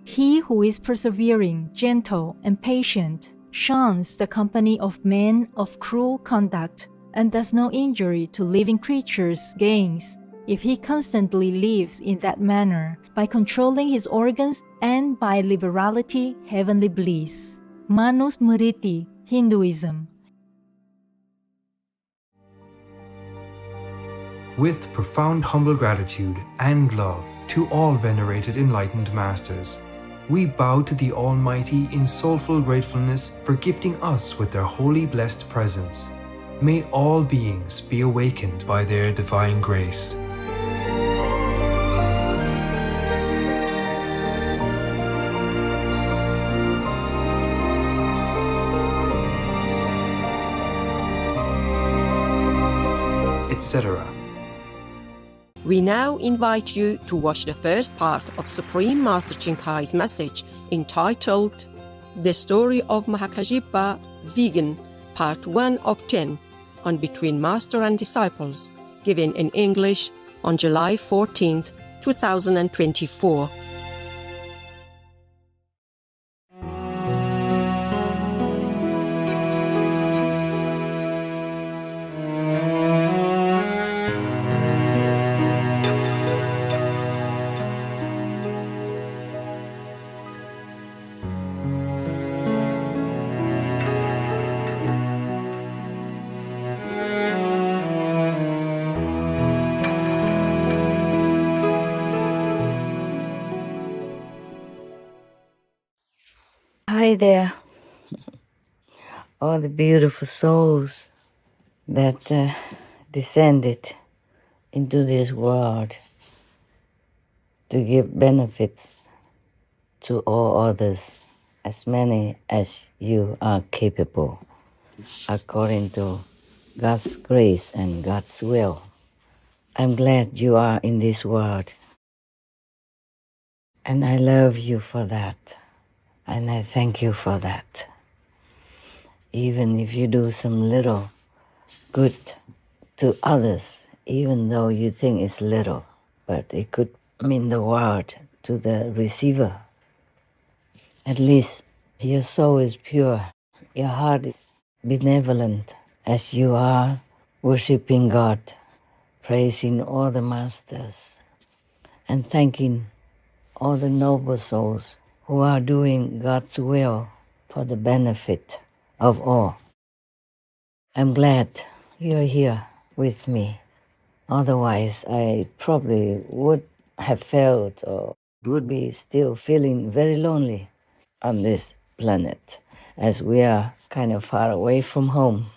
He who is persevering, gentle, and patient shuns the company of men of cruel conduct and does no injury to living creatures gains if he constantly lives in that manner by controlling his organs and by liberality heavenly bliss. Manusmriti, Hinduism. With profound humble gratitude and love to all venerated enlightened masters, we bow to the Almighty in soulful gratefulness for gifting us with their holy blessed presence. May all beings be awakened by their divine grace. Etc. We now invite you to watch the first part of Supreme Master Ching Hai's message entitled The Story of Mahakasyapa, Vegan, Part 1 of 10 on Between Master and Disciples, given in English on July 14th, 2024. Hi there, all the beautiful souls that descended into this world to give benefits to all others, as many as you are capable, according to God's grace and God's will. I'm glad you are in this world, and I love you for that. And I thank you for that. Even if you do some little good to others, even though you think it's little, but it could mean the world to the receiver. At least your soul is pure, your heart is benevolent as you are worshiping God, praising all the masters, and thanking all the noble souls who are doing God's will for the benefit of all. I'm glad you're here with me. Otherwise, I probably would have felt or would be still feeling very lonely on this planet, as we are kind of far away from home.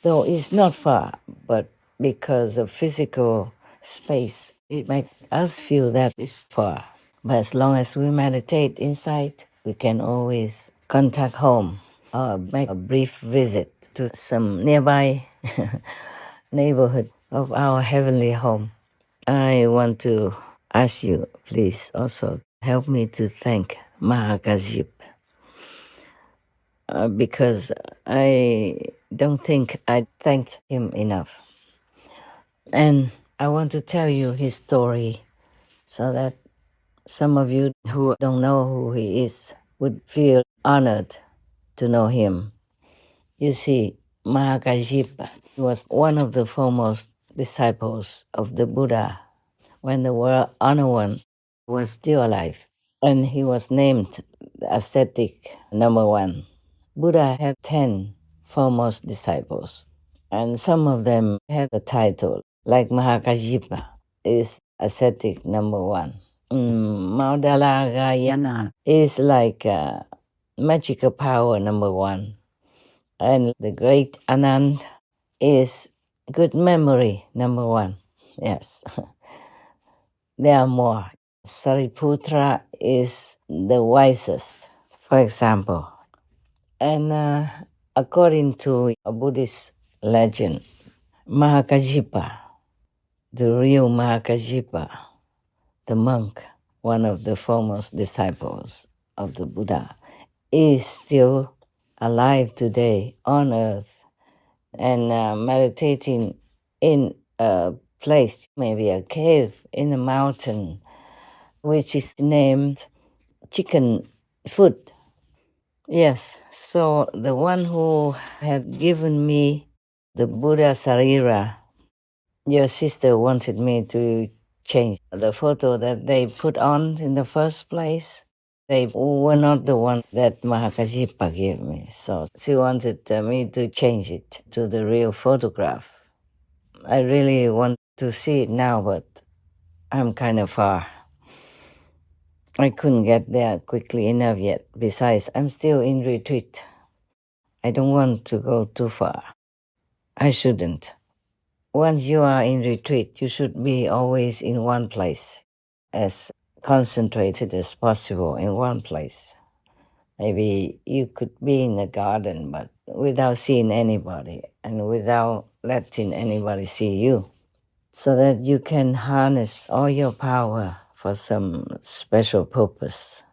Though it's not far, but because of physical space, it makes us feel that it's far. But as long as we meditate inside, we can always contact home or make a brief visit to some nearby neighborhood of our heavenly home. I want to ask you, please also help me to thank Mahakasyapa, because I don't think I thanked him enough. And I want to tell you his story so that some of you who don't know who he is would feel honored to know him. You see, Mahakasyapa was one of the foremost disciples of the Buddha when the world honored one was still alive, and he was named the ascetic number 1. Buddha had 10 foremost disciples, and some of them had the title, like Mahakasyapa is ascetic number 1. Maudalagayana is like magical power number 1. And the great Anand is good memory number 1. Yes. There are more. Sariputra is the wisest, for example. And according to a Buddhist legend, Mahakasyapa, the real Mahakasyapa, the monk, one of the foremost disciples of the Buddha, is still alive today on earth and meditating in a place, maybe a cave in a mountain, which is named chicken food. Yes, so the one who had given me the Buddha Sarira, your sister wanted me to change the photo that they put on in the first place. They were not the ones that Mahakasyapa gave me, so she wanted me to change it to the real photograph. I really want to see it now, but I'm kind of far. I couldn't get there quickly enough yet. Besides, I'm still in retreat. I don't want to go too far. I shouldn't. Once you are in retreat, you should be always in one place, as concentrated as possible in one place. Maybe you could be in the garden, but without seeing anybody and without letting anybody see you, so that you can harness all your power for some special purpose.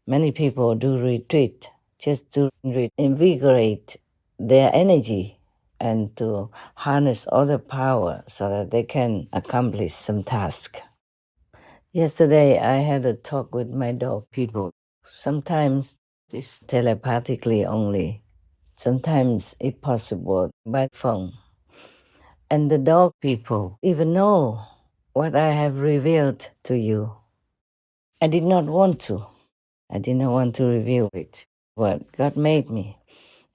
Many people do retreat just to invigorate their energy and to harness all the power so that they can accomplish some task. Yesterday, I had a talk with my dog people. Sometimes it's telepathically only. Sometimes, if possible, by phone. And the dog people even know what I have revealed to you. I did not want to. I did not want to reveal it, what God made me.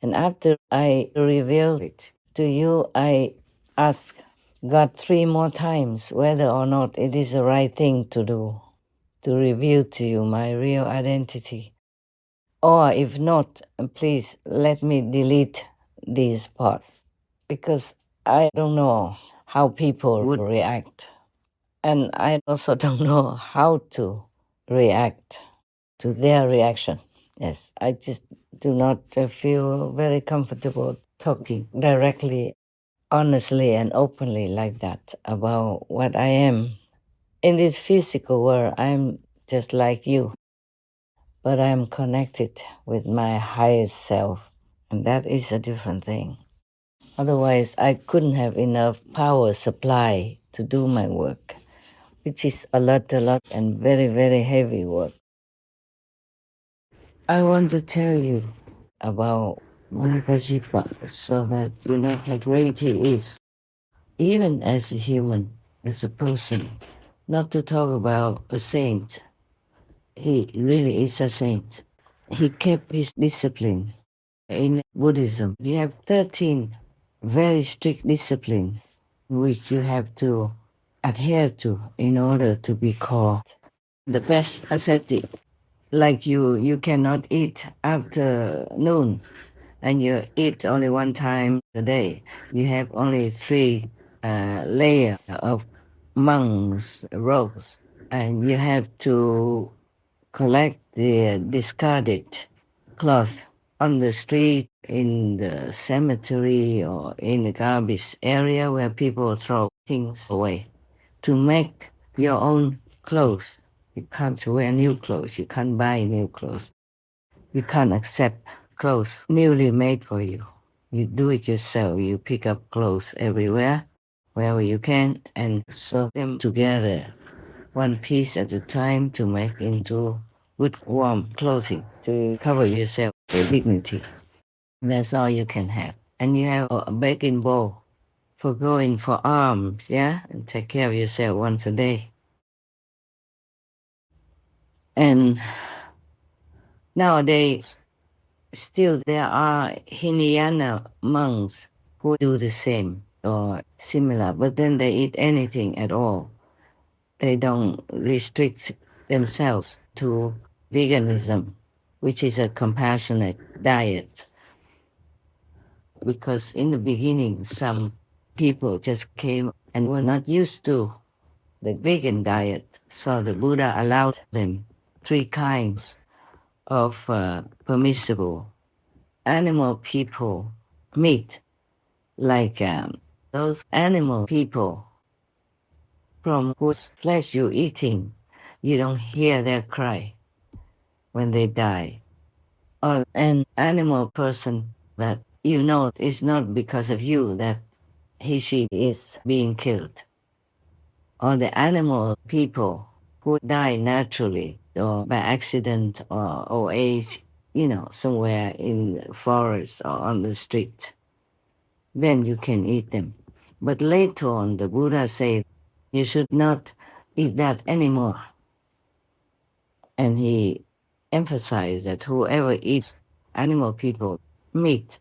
And after I revealed it to you, I asked God 3 more times whether or not it is the right thing to do, to reveal to you my real identity. Or if not, please let me delete these parts, because I don't know how people would react. And I also don't know how to react to their reaction. Yes, I just do not feel very comfortable talking directly, honestly, and openly like that about what I am. In this physical world, I'm just like you, but I'm connected with my highest self, and that is a different thing. Otherwise, I couldn't have enough power supply to do my work, which is a lot, and very, very heavy work. I want to tell you about Mahakasyapa so that you know how great he is, even as a human, as a person. Not to talk about a saint. He really is a saint. He kept his discipline. In Buddhism, you have 13 very strict disciplines which you have to adhere to in order to be called the best ascetic. Like you cannot eat after noon, and you eat only one time a day. You have only 3 layers of monks' robes, and you have to collect the discarded cloth on the street, in the cemetery, or in the garbage area where people throw things away, to make your own clothes. You can't wear new clothes. You can't buy new clothes. You can't accept clothes newly made for you. You do it yourself. You pick up clothes everywhere, wherever you can, and sew them together, one piece at a time, to make into good warm clothing to cover yourself with dignity. That's all you can have. And you have a baking bowl for going for alms, yeah? And take care of yourself once a day. And nowadays, still there are Hinayana monks who do the same or similar, but then they eat anything at all. They don't restrict themselves to veganism, which is a compassionate diet. Because in the beginning, some people just came and were not used to the vegan diet, so the Buddha allowed them 3 kinds of permissible animal people meat, like those animal people from whose flesh you're eating, you don't hear their cry when they die. Or an animal person that you know it's not because of you that she is being killed. Or the animal people who die naturally, or by accident or old age, somewhere in the forest or on the street, then you can eat them. But later on, the Buddha said, you should not eat that anymore. And he emphasized that whoever eats animal people meat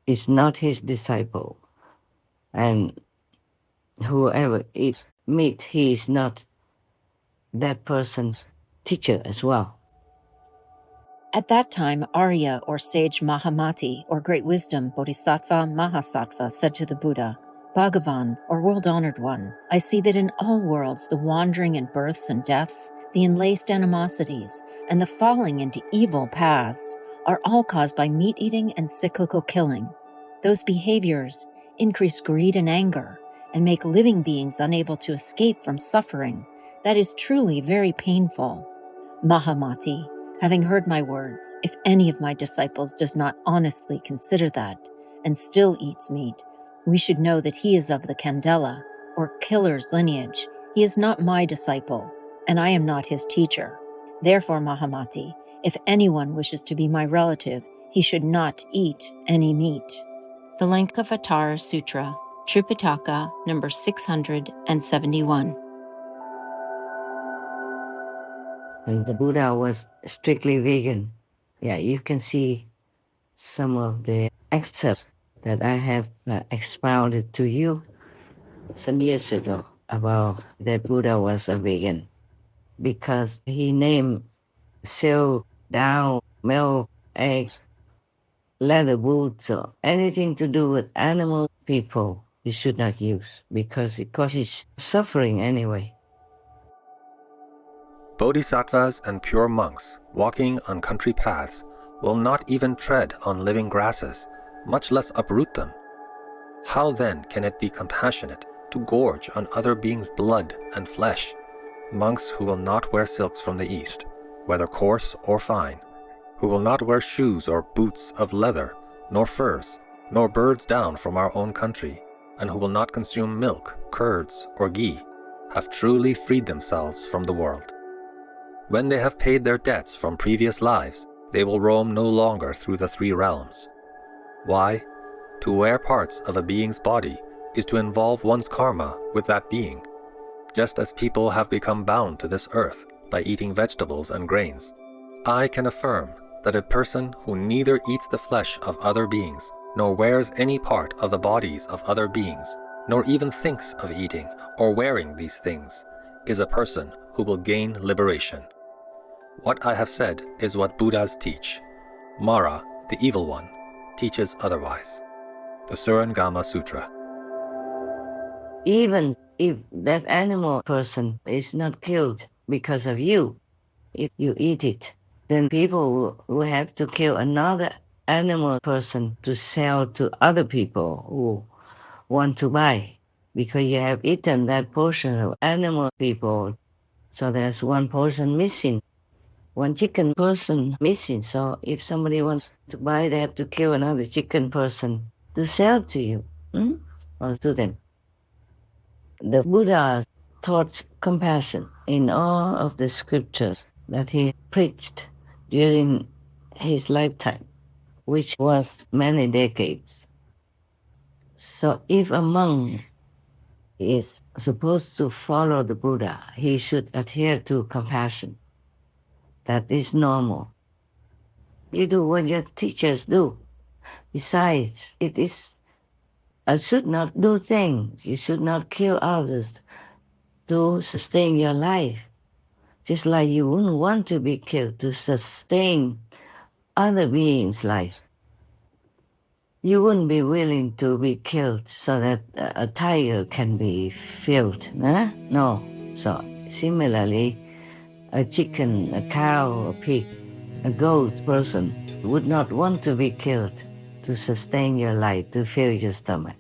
is not his disciple. And whoever eats meat, he is not that person's teacher as well. At that time, Arya, or sage Mahamati, or great wisdom Bodhisattva Mahasattva, said to the Buddha, Bhagavan, or world-honored one, I see that in all worlds the wandering and births and deaths, the enlaced animosities, and the falling into evil paths are all caused by meat-eating and cyclical killing. Those behaviors increase greed and anger, and make living beings unable to escape from suffering. That is truly very painful. Mahamati, having heard my words, if any of my disciples does not honestly consider that, and still eats meat, we should know that he is of the Candela, or killer's lineage. He is not my disciple, and I am not his teacher. Therefore, Mahamati, if anyone wishes to be my relative, he should not eat any meat. The Lankavatara Sutra, Tripitaka, number 671. And the Buddha was strictly vegan. Yeah, you can see some of the excerpts that I have expounded to you some years ago about that Buddha was a vegan, because he named silk, down, milk, eggs, leather boots, or anything to do with animal people you should not use, because it causes suffering anyway. Bodhisattvas and pure monks walking on country paths will not even tread on living grasses, much less uproot them. How then can it be compassionate to gorge on other beings' blood and flesh? Monks who will not wear silks from the East, whether coarse or fine, who will not wear shoes or boots of leather, nor furs, nor birds down from our own country, and who will not consume milk, curds, or ghee, have truly freed themselves from the world. When they have paid their debts from previous lives, they will roam no longer through the three realms. Why? To wear parts of a being's body is to involve one's karma with that being, just as people have become bound to this earth by eating vegetables and grains. I can affirm that a person who neither eats the flesh of other beings, nor wears any part of the bodies of other beings, nor even thinks of eating or wearing these things, is a person who will gain liberation. What I have said is what Buddhas teach. Mara, the evil one, teaches otherwise. The Surangama Sutra. Even if that animal person is not killed because of you, if you eat it, then people will have to kill another animal person to sell to other people who want to buy, because you have eaten that portion of animal people. So there's one person missing, one chicken person missing. So if somebody wants to buy, they have to kill another chicken person to sell to you, or to them. The Buddha taught compassion in all of the scriptures that he preached during his lifetime, which was many decades. So if a monk is supposed to follow the Buddha, he should adhere to compassion. That is normal. You do what your teachers do. Besides, it is, should not do things. You should not kill others to sustain your life. Just like you wouldn't want to be killed to sustain other beings' life. You wouldn't be willing to be killed so that a tiger can be filled, huh? No. So similarly, a chicken, a cow, a pig, a goat person would not want to be killed to sustain your life, to fill your stomach.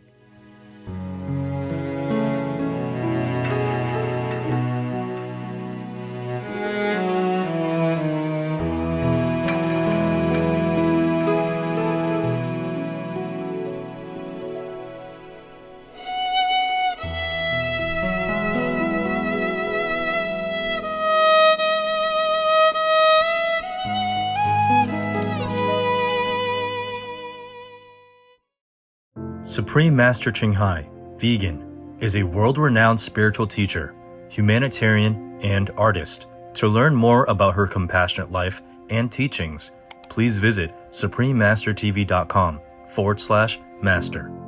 Supreme Master Ching Hai, vegan, is a world-renowned spiritual teacher, humanitarian, and artist. To learn more about her compassionate life and teachings, please visit suprememastertv.com/master.